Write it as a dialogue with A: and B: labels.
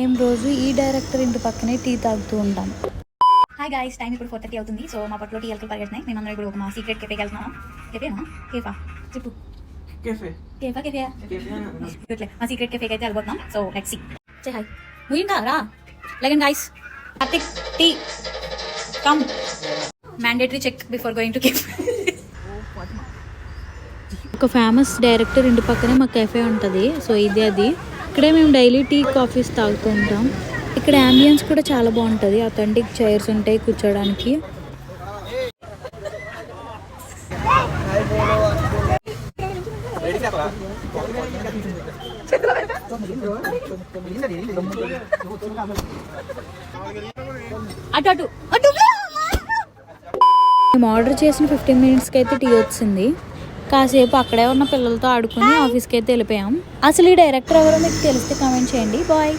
A: మేము రోజు ఈ డైరెక్టర్ ఇంటి పక్కనే టీ తాగుతూ ఉంటాం.
B: హాయ్ గాయ్స్, టైం ఇప్పుడు 4:30 అవుతుంది. సో మా పట్లో టీ ఎలకలు పరిగెడుతున్నాయి. మేమందరం ఇప్పుడు ఒక మా సీక్రెట్ కెఫేకి వెళ్తున్నాం. కెఫేనా కేఫా చెప్పు. కేఫా మా సీక్రెట్ కెఫేకి అయితే వెళ్ళిపోతున్నాం. So let's see. Say hi. ముయిందా రా లెగన్ గాయ్స్. కార్తిక్ టీ కమ్. Mandatory check before going to cafe.
A: ఒక ఫేమస్ డైరెక్టర్ ఇంటి పక్కనే మా కెఫే ఉంటుంది. సో ఇది అది. ఇక్కడే మేము డైలీ టీ కాఫీస్ తాగుతూ ఉంటాం. ఇక్కడ అంబియన్స్ కూడా చాలా బాగుంటుంది. అథెంటిక్ చైర్స్ ఉంటాయి కూర్చోడానికి. మేము ఆర్డర్ చేసిన 15 మినిట్స్కి అయితే టీ వచ్చింది. కాసేపు అక్కడే ఉన్న పిల్లలతో ఆడుకుని ఆఫీస్కి అయితే వెళ్ళిపోయాం. అసలు ఈ డైరెక్టర్ ఎవరో మీకు తెలిస్తే కామెంట్ చేయండి. బాయ్.